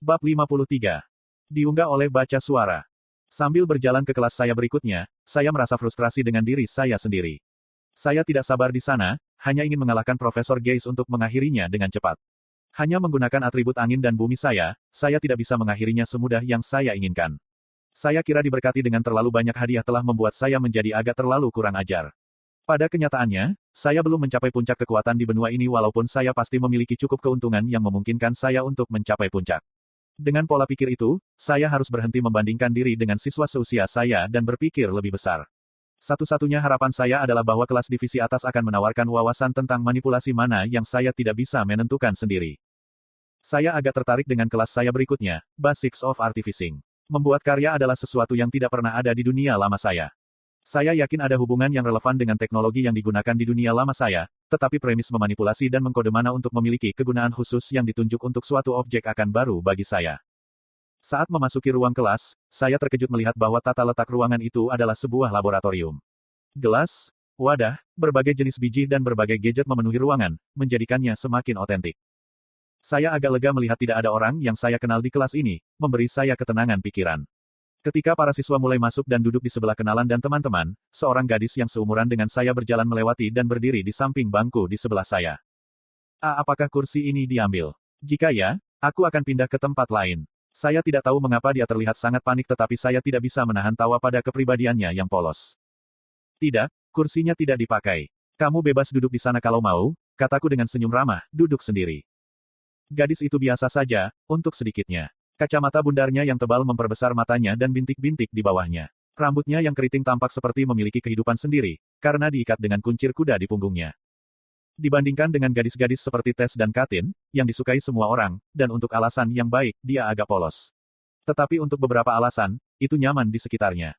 Bab 53. Diunggah oleh baca suara. Sambil berjalan ke kelas saya berikutnya, saya merasa frustrasi dengan diri saya sendiri. Saya tidak sabar di sana, hanya ingin mengalahkan Profesor Gaze untuk mengakhirinya dengan cepat. Hanya menggunakan atribut angin dan bumi saya tidak bisa mengakhirinya semudah yang saya inginkan. Saya kira diberkati dengan terlalu banyak hadiah telah membuat saya menjadi agak terlalu kurang ajar. Pada kenyataannya, saya belum mencapai puncak kekuatan di benua ini walaupun saya pasti memiliki cukup keuntungan yang memungkinkan saya untuk mencapai puncak. Dengan pola pikir itu, saya harus berhenti membandingkan diri dengan siswa seusia saya dan berpikir lebih besar. Satu-satunya harapan saya adalah bahwa kelas divisi atas akan menawarkan wawasan tentang manipulasi mana yang saya tidak bisa menentukan sendiri. Saya agak tertarik dengan kelas saya berikutnya, Basics of Artificing. Membuat karya adalah sesuatu yang tidak pernah ada di dunia lama saya. Saya yakin ada hubungan yang relevan dengan teknologi yang digunakan di dunia lama saya, tetapi premis memanipulasi dan mengkode mana untuk memiliki kegunaan khusus yang ditunjuk untuk suatu objek akan baru bagi saya. Saat memasuki ruang kelas, saya terkejut melihat bahwa tata letak ruangan itu adalah sebuah laboratorium. Gelas, wadah, berbagai jenis biji dan berbagai gadget memenuhi ruangan, menjadikannya semakin otentik. Saya agak lega melihat tidak ada orang yang saya kenal di kelas ini, memberi saya ketenangan pikiran. Ketika para siswa mulai masuk dan duduk di sebelah kenalan dan teman-teman, seorang gadis yang seumuran dengan saya berjalan melewati dan berdiri di samping bangku di sebelah saya. Apakah kursi ini diambil? Jika ya, aku akan pindah ke tempat lain. Saya tidak tahu mengapa dia terlihat sangat panik tetapi saya tidak bisa menahan tawa pada kepribadiannya yang polos. Tidak, kursinya tidak dipakai. Kamu bebas duduk di sana kalau mau, kataku dengan senyum ramah, duduk sendiri. Gadis itu biasa saja, untuk sedikitnya. Kacamata bundarnya yang tebal memperbesar matanya dan bintik-bintik di bawahnya. Rambutnya yang keriting tampak seperti memiliki kehidupan sendiri, karena diikat dengan kuncir kuda di punggungnya. Dibandingkan dengan gadis-gadis seperti Tess dan Katin, yang disukai semua orang, dan untuk alasan yang baik, dia agak polos. Tetapi untuk beberapa alasan, itu nyaman di sekitarnya.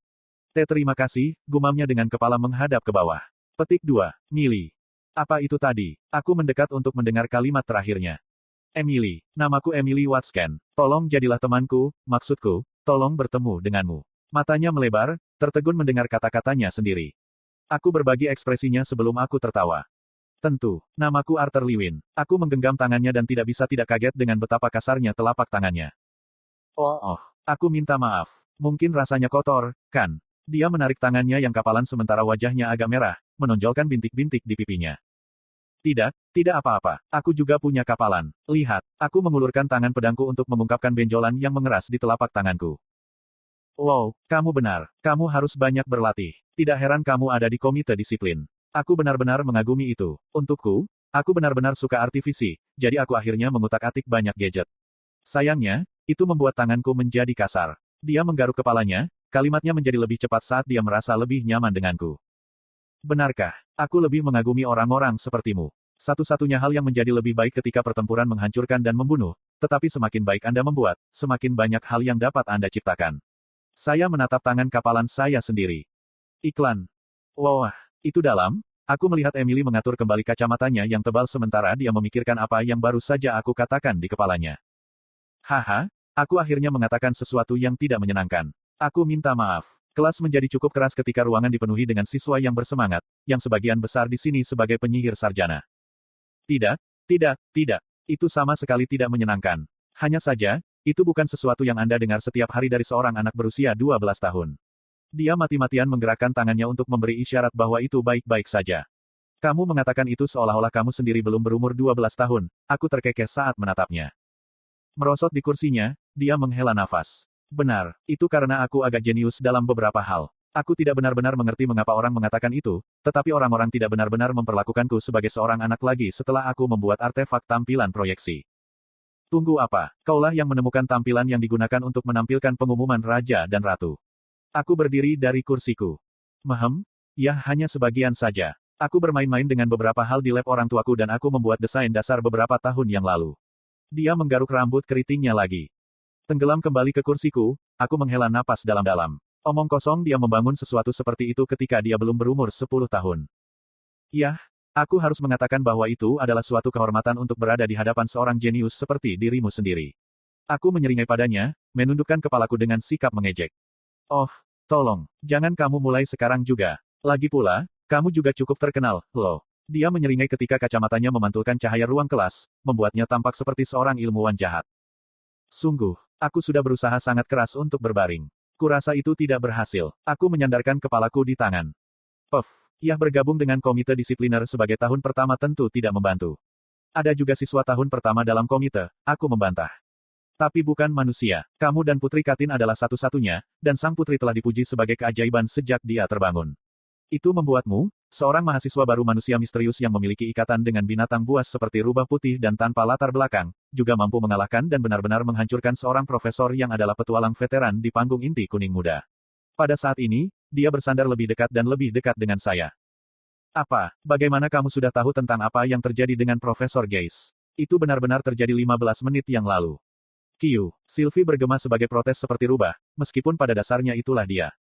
Terima kasih, gumamnya dengan kepala menghadap ke bawah. Petik 2, Millie. Apa itu tadi? Aku mendekat untuk mendengar kalimat terakhirnya. Emily, namaku Emily Watsken. Tolong jadilah temanku, maksudku, tolong bertemu denganmu. Matanya melebar, tertegun mendengar kata-katanya sendiri. Aku berbagi ekspresinya sebelum aku tertawa. Tentu, namaku Arthur Lewin. Aku menggenggam tangannya dan tidak bisa tidak kaget dengan betapa kasarnya telapak tangannya. Oh, aku minta maaf. Mungkin rasanya kotor, kan? Dia menarik tangannya yang kapalan sementara wajahnya agak merah, menonjolkan bintik-bintik di pipinya. Tidak apa-apa. Aku juga punya kapalan. Lihat, aku mengulurkan tangan pedangku untuk mengungkapkan benjolan yang mengeras di telapak tanganku. Wow, kamu benar. Kamu harus banyak berlatih. Tidak heran kamu ada di komite disiplin. Aku benar-benar mengagumi itu. Untukku, aku benar-benar suka artifisi, jadi aku akhirnya mengutak-atik banyak gadget. Sayangnya, itu membuat tanganku menjadi kasar. Dia menggaruk kepalanya, kalimatnya menjadi lebih cepat saat dia merasa lebih nyaman denganku. Benarkah? Aku lebih mengagumi orang-orang sepertimu. Satu-satunya hal yang menjadi lebih baik ketika pertempuran menghancurkan dan membunuh, tetapi semakin baik Anda membuat, semakin banyak hal yang dapat Anda ciptakan. Saya menatap tangan kapalan saya sendiri. Iklan. Wah, itu dalam. Aku melihat Emily mengatur kembali kacamatanya yang tebal sementara dia memikirkan apa yang baru saja aku katakan di kepalanya. Haha, aku akhirnya mengatakan sesuatu yang tidak menyenangkan. Aku minta maaf. Kelas menjadi cukup keras ketika ruangan dipenuhi dengan siswa yang bersemangat, yang sebagian besar di sini sebagai penyihir sarjana. Tidak. Itu sama sekali tidak menyenangkan. Hanya saja, itu bukan sesuatu yang Anda dengar setiap hari dari seorang anak berusia 12 tahun. Dia mati-matian menggerakkan tangannya untuk memberi isyarat bahwa itu baik-baik saja. Kamu mengatakan itu seolah-olah kamu sendiri belum berumur 12 tahun, aku terkekeh saat menatapnya. Merosot di kursinya, dia menghela nafas. Benar, itu karena aku agak jenius dalam beberapa hal. Aku tidak benar-benar mengerti mengapa orang mengatakan itu, tetapi orang-orang tidak benar-benar memperlakukanku sebagai seorang anak lagi setelah aku membuat artefak tampilan proyeksi. Tunggu apa? Kaulah yang menemukan tampilan yang digunakan untuk menampilkan pengumuman raja dan ratu. Aku berdiri dari kursiku. Ya hanya sebagian saja. Aku bermain-main dengan beberapa hal di lab orang tuaku dan aku membuat desain dasar beberapa tahun yang lalu. Dia menggaruk rambut keritingnya lagi. Tenggelam kembali ke kursiku, aku menghela napas dalam-dalam. Omong kosong dia membangun sesuatu seperti itu ketika dia belum berumur 10 tahun. Yah, aku harus mengatakan bahwa itu adalah suatu kehormatan untuk berada di hadapan seorang jenius seperti dirimu sendiri. Aku menyeringai padanya, menundukkan kepalaku dengan sikap mengejek. Oh, tolong, jangan kamu mulai sekarang juga. Lagi pula, kamu juga cukup terkenal, loh. Dia menyeringai ketika kacamatanya memantulkan cahaya ruang kelas, membuatnya tampak seperti seorang ilmuwan jahat. Sungguh, aku sudah berusaha sangat keras untuk berbaring. Kurasa itu tidak berhasil. Aku menyandarkan kepalaku di tangan. Ya bergabung dengan komite disipliner sebagai tahun pertama tentu tidak membantu. Ada juga siswa tahun pertama dalam komite, aku membantah. Tapi bukan manusia, kamu dan Putri Katin adalah satu-satunya, dan sang putri telah dipuji sebagai keajaiban sejak dia terbangun. Itu membuatmu, seorang mahasiswa baru manusia misterius yang memiliki ikatan dengan binatang buas seperti rubah putih dan tanpa latar belakang, juga mampu mengalahkan dan benar-benar menghancurkan seorang profesor yang adalah petualang veteran di panggung inti kuning muda. Pada saat ini, dia bersandar lebih dekat dan lebih dekat dengan saya. Apa, bagaimana kamu sudah tahu tentang apa yang terjadi dengan Profesor Gaze? Itu benar-benar terjadi 15 menit yang lalu. Kiyu, Sylvie bergema sebagai protes seperti rubah, meskipun pada dasarnya itulah dia.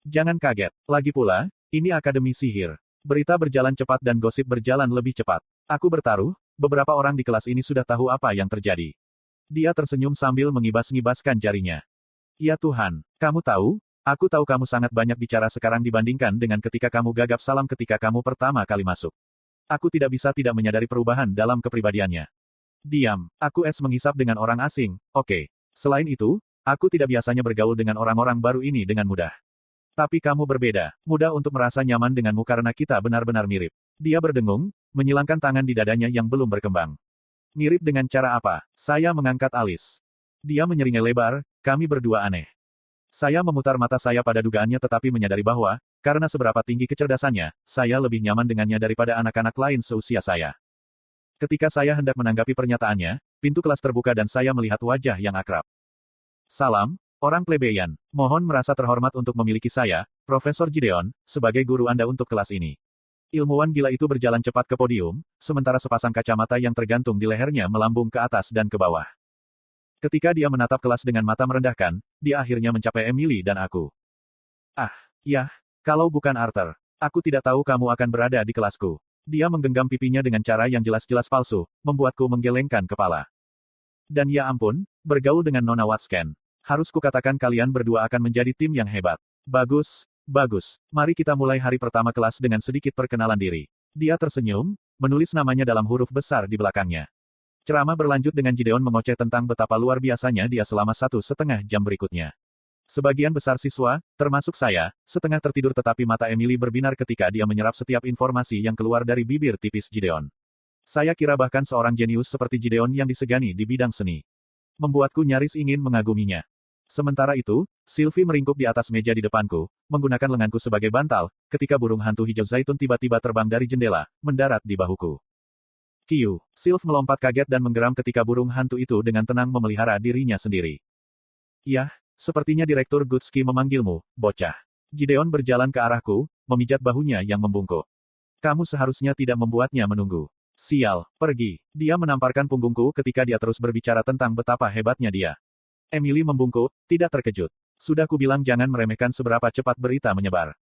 Jangan kaget, lagi pula, ini Akademi Sihir. Berita berjalan cepat dan gosip berjalan lebih cepat. Aku bertaruh, beberapa orang di kelas ini sudah tahu apa yang terjadi. Dia tersenyum sambil mengibas-ngibaskan jarinya. Ya Tuhan, kamu tahu, aku tahu kamu sangat banyak bicara sekarang dibandingkan dengan ketika kamu gagap salam ketika kamu pertama kali masuk. Aku tidak bisa tidak menyadari perubahan dalam kepribadiannya. Diam, aku menghisap dengan orang asing, oke. Selain itu, aku tidak biasanya bergaul dengan orang-orang baru ini dengan mudah. Tapi kamu berbeda, mudah untuk merasa nyaman denganmu karena kita benar-benar mirip. Dia berdengung, menyilangkan tangan di dadanya yang belum berkembang. Mirip dengan cara apa? Saya mengangkat alis. Dia menyeringai lebar, kami berdua aneh. Saya memutar mata saya pada dugaannya tetapi menyadari bahwa, karena seberapa tinggi kecerdasannya, saya lebih nyaman dengannya daripada anak-anak lain seusia saya. Ketika saya hendak menanggapi pernyataannya, pintu kelas terbuka dan saya melihat wajah yang akrab. Salam, orang plebeyan. Mohon merasa terhormat untuk memiliki saya, Profesor Gideon, sebagai guru Anda untuk kelas ini. Ilmuwan gila itu berjalan cepat ke podium, sementara sepasang kacamata yang tergantung di lehernya melambung ke atas dan ke bawah. Ketika dia menatap kelas dengan mata merendahkan, dia akhirnya mencapai Emily dan aku. Ya, kalau bukan Arthur, aku tidak tahu kamu akan berada di kelasku. Dia menggenggam pipinya dengan cara yang jelas-jelas palsu, membuatku menggelengkan kepala. Dan ya ampun, bergaul dengan Nona Watsken. Harus kukatakan kalian berdua akan menjadi tim yang hebat. Bagus, bagus. Mari kita mulai hari pertama kelas dengan sedikit perkenalan diri. Dia tersenyum, menulis namanya dalam huruf besar di belakangnya. Ceramah berlanjut dengan Gideon mengoceh tentang betapa luar biasanya dia selama 1,5 jam berikutnya. Sebagian besar siswa, termasuk saya, setengah tertidur tetapi mata Emily berbinar ketika dia menyerap setiap informasi yang keluar dari bibir tipis Gideon. Saya kira bahkan seorang jenius seperti Gideon yang disegani di bidang seni. Membuatku nyaris ingin mengaguminya. Sementara itu, Sylvie meringkuk di atas meja di depanku, menggunakan lenganku sebagai bantal, ketika burung hantu hijau zaitun tiba-tiba terbang dari jendela, mendarat di bahuku. Kiyu, Sylvie melompat kaget dan menggeram ketika burung hantu itu dengan tenang memelihara dirinya sendiri. Yah, sepertinya Direktur Gutski memanggilmu, bocah. Gideon berjalan ke arahku, memijat bahunya yang membungkuk. Kamu seharusnya tidak membuatnya menunggu. Sial, pergi. Dia menamparkan punggungku ketika dia terus berbicara tentang betapa hebatnya dia. Emily membungkuk, tidak terkejut. Sudah kubilang jangan meremehkan seberapa cepat berita menyebar.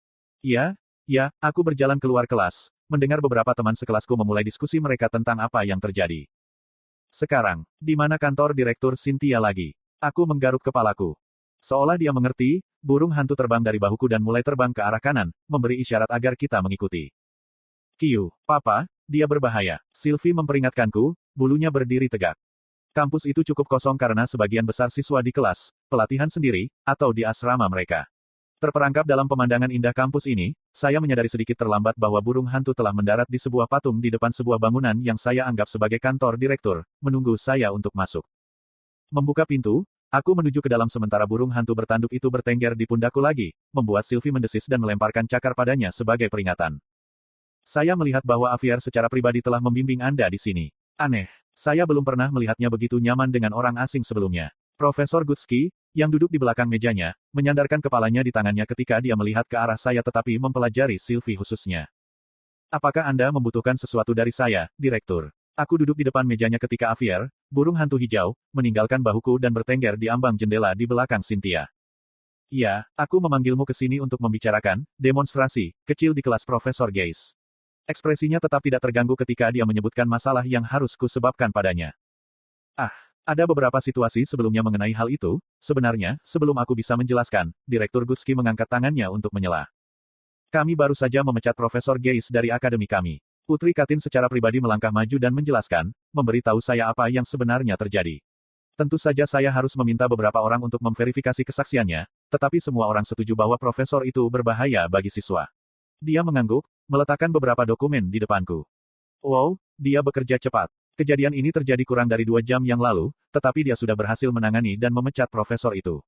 Ya, aku berjalan keluar kelas, mendengar beberapa teman sekelasku memulai diskusi mereka tentang apa yang terjadi. Sekarang, di mana kantor Direktur Cynthia lagi? Aku menggaruk kepalaku. Seolah dia mengerti, burung hantu terbang dari bahuku dan mulai terbang ke arah kanan, memberi isyarat agar kita mengikuti. Kiyu, Papa, dia berbahaya. Sylvie memperingatkanku, bulunya berdiri tegak. Kampus itu cukup kosong karena sebagian besar siswa di kelas, pelatihan sendiri, atau di asrama mereka. Terperangkap dalam pemandangan indah kampus ini, saya menyadari sedikit terlambat bahwa burung hantu telah mendarat di sebuah patung di depan sebuah bangunan yang saya anggap sebagai kantor direktur, menunggu saya untuk masuk. Membuka pintu, aku menuju ke dalam sementara burung hantu bertanduk itu bertengger di pundakku lagi, membuat Sylvie mendesis dan melemparkan cakar padanya sebagai peringatan. Saya melihat bahwa Aviar secara pribadi telah membimbing Anda di sini. Aneh, saya belum pernah melihatnya begitu nyaman dengan orang asing sebelumnya. Profesor Gutski, yang duduk di belakang mejanya, menyandarkan kepalanya di tangannya ketika dia melihat ke arah saya tetapi mempelajari Sylvie khususnya. Apakah Anda membutuhkan sesuatu dari saya, Direktur? Aku duduk di depan mejanya ketika Aviar, burung hantu hijau, meninggalkan bahuku dan bertengger di ambang jendela di belakang Cynthia. Ya, aku memanggilmu ke sini untuk membicarakan demonstrasi kecil di kelas Profesor Gaze. Ekspresinya tetap tidak terganggu ketika dia menyebutkan masalah yang harus kusebabkan padanya. Ada beberapa situasi sebelumnya mengenai hal itu, sebenarnya, sebelum aku bisa menjelaskan, Direktur Gutski mengangkat tangannya untuk menyela. Kami baru saja memecat Profesor Gaze dari akademi kami. Putri Katin secara pribadi melangkah maju dan menjelaskan, memberitahu saya apa yang sebenarnya terjadi. Tentu saja saya harus meminta beberapa orang untuk memverifikasi kesaksiannya, tetapi semua orang setuju bahwa profesor itu berbahaya bagi siswa. Dia mengangguk, meletakkan beberapa dokumen di depanku. Wow, dia bekerja cepat. Kejadian ini terjadi kurang dari 2 jam yang lalu, tetapi dia sudah berhasil menangani dan memecat profesor itu.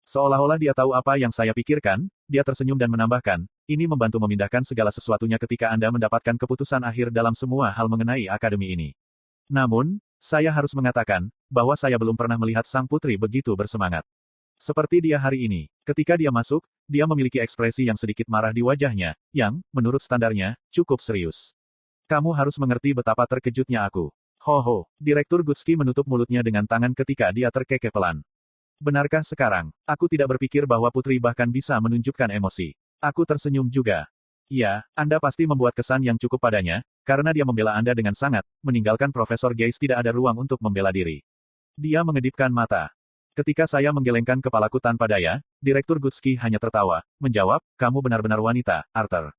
Seolah-olah dia tahu apa yang saya pikirkan, dia tersenyum dan menambahkan, ini membantu memindahkan segala sesuatunya ketika Anda mendapatkan keputusan akhir dalam semua hal mengenai akademi ini. Namun, saya harus mengatakan, bahwa saya belum pernah melihat sang putri begitu bersemangat. Seperti dia hari ini, ketika dia masuk, dia memiliki ekspresi yang sedikit marah di wajahnya, yang, menurut standarnya, cukup serius. Kamu harus mengerti betapa terkejutnya aku. Ho, Direktur Gutski menutup mulutnya dengan tangan ketika dia terkekeh pelan. Benarkah sekarang, aku tidak berpikir bahwa putri bahkan bisa menunjukkan emosi. Aku tersenyum juga. Ya, Anda pasti membuat kesan yang cukup padanya, karena dia membela Anda dengan sangat, meninggalkan Profesor Geis tidak ada ruang untuk membela diri. Dia mengedipkan mata. Ketika saya menggelengkan kepalaku tanpa daya, Direktur Gutski hanya tertawa, menjawab, kamu benar-benar wanita, Arthur.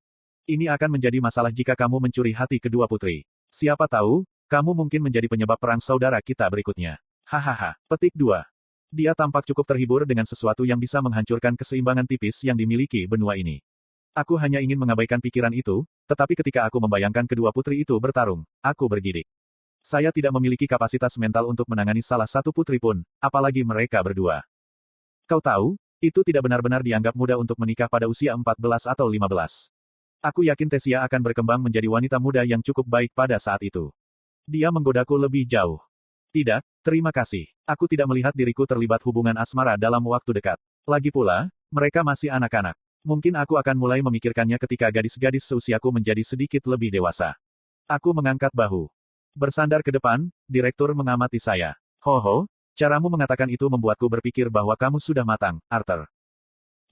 Ini akan menjadi masalah jika kamu mencuri hati kedua putri. Siapa tahu, kamu mungkin menjadi penyebab perang saudara kita berikutnya. Hahaha. Petik 2. Dia tampak cukup terhibur dengan sesuatu yang bisa menghancurkan keseimbangan tipis yang dimiliki benua ini. Aku hanya ingin mengabaikan pikiran itu, tetapi ketika aku membayangkan kedua putri itu bertarung, aku bergidik. Saya tidak memiliki kapasitas mental untuk menangani salah satu putri pun, apalagi mereka berdua. Kau tahu, itu tidak benar-benar dianggap mudah untuk menikah pada usia 14 atau 15. Aku yakin Tesia akan berkembang menjadi wanita muda yang cukup baik pada saat itu. Dia menggodaku lebih jauh. Tidak, terima kasih. Aku tidak melihat diriku terlibat hubungan asmara dalam waktu dekat. Lagi pula, mereka masih anak-anak. Mungkin aku akan mulai memikirkannya ketika gadis-gadis seusiaku menjadi sedikit lebih dewasa. Aku mengangkat bahu. Bersandar ke depan, direktur mengamati saya. Ho, caramu mengatakan itu membuatku berpikir bahwa kamu sudah matang, Arthur.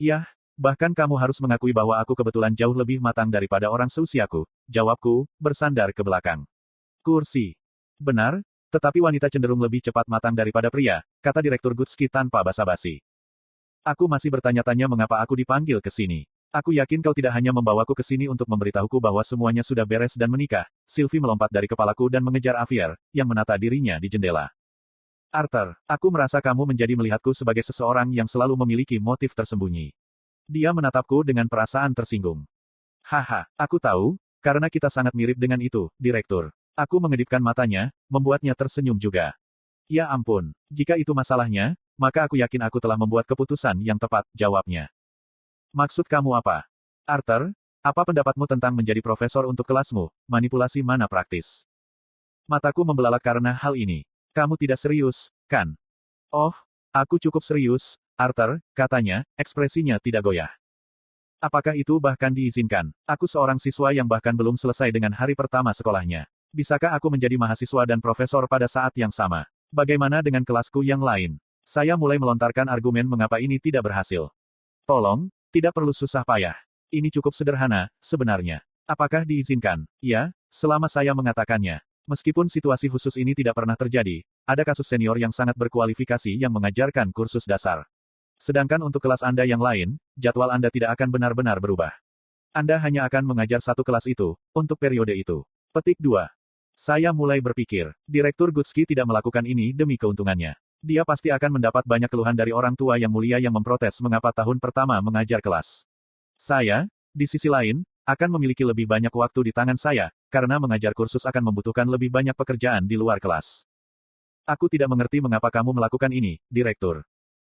Yah, bahkan kamu harus mengakui bahwa aku kebetulan jauh lebih matang daripada orang seusiaku, jawabku, bersandar ke belakang. Kursi. Benar, tetapi wanita cenderung lebih cepat matang daripada pria, kata Direktur Gutski tanpa basa-basi. Aku masih bertanya-tanya mengapa aku dipanggil ke sini. Aku yakin kau tidak hanya membawaku ke sini untuk memberitahuku bahwa semuanya sudah beres dan menikah. Sylvie melompat dari kepalaku dan mengejar Avier, yang menata dirinya di jendela. Arthur, aku merasa kamu menjadi melihatku sebagai seseorang yang selalu memiliki motif tersembunyi. Dia menatapku dengan perasaan tersinggung. Haha, aku tahu, karena kita sangat mirip dengan itu, Direktur. Aku mengedipkan matanya, membuatnya tersenyum juga. Ya ampun, jika itu masalahnya, maka aku yakin aku telah membuat keputusan yang tepat, jawabnya. Maksud kamu apa? Arthur, apa pendapatmu tentang menjadi profesor untuk kelasmu, manipulasi mana praktis? Mataku membelalak karena hal ini. Kamu tidak serius, kan? Oh, aku cukup serius, Arthur, katanya, ekspresinya tidak goyah. Apakah itu bahkan diizinkan? Aku seorang siswa yang bahkan belum selesai dengan hari pertama sekolahnya. Bisakah aku menjadi mahasiswa dan profesor pada saat yang sama? Bagaimana dengan kelasku yang lain? Saya mulai melontarkan argumen mengapa ini tidak berhasil. Tolong, tidak perlu susah payah. Ini cukup sederhana, sebenarnya. Apakah diizinkan? Ya, selama saya mengatakannya. Meskipun situasi khusus ini tidak pernah terjadi, ada kasus senior yang sangat berkualifikasi yang mengajarkan kursus dasar. Sedangkan untuk kelas Anda yang lain, jadwal Anda tidak akan benar-benar berubah. Anda hanya akan mengajar satu kelas itu, untuk periode itu. Petik 2. Saya mulai berpikir, Direktur Gutski tidak melakukan ini demi keuntungannya. Dia pasti akan mendapat banyak keluhan dari orang tua yang mulia yang memprotes mengapa tahun pertama mengajar kelas. Saya, di sisi lain, akan memiliki lebih banyak waktu di tangan saya, karena mengajar kursus akan membutuhkan lebih banyak pekerjaan di luar kelas. Aku tidak mengerti mengapa kamu melakukan ini, Direktur.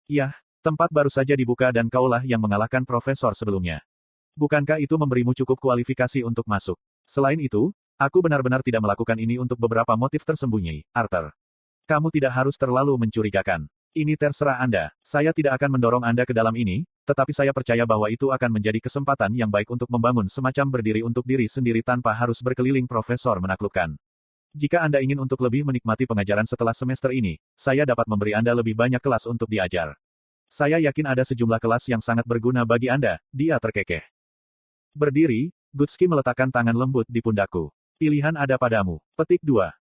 Yah, tempat baru saja dibuka dan kaulah yang mengalahkan profesor sebelumnya. Bukankah itu memberimu cukup kualifikasi untuk masuk? Selain itu, aku benar-benar tidak melakukan ini untuk beberapa motif tersembunyi, Arthur. Kamu tidak harus terlalu mencurigakan. Ini terserah Anda. Saya tidak akan mendorong Anda ke dalam ini, tetapi saya percaya bahwa itu akan menjadi kesempatan yang baik untuk membangun semacam berdiri untuk diri sendiri tanpa harus berkeliling profesor menaklukkan. Jika Anda ingin untuk lebih menikmati pengajaran setelah semester ini, saya dapat memberi Anda lebih banyak kelas untuk diajar. Saya yakin ada sejumlah kelas yang sangat berguna bagi Anda, dia terkekeh. Berdiri, Gutski meletakkan tangan lembut di pundakku. Pilihan ada padamu. Petik 2.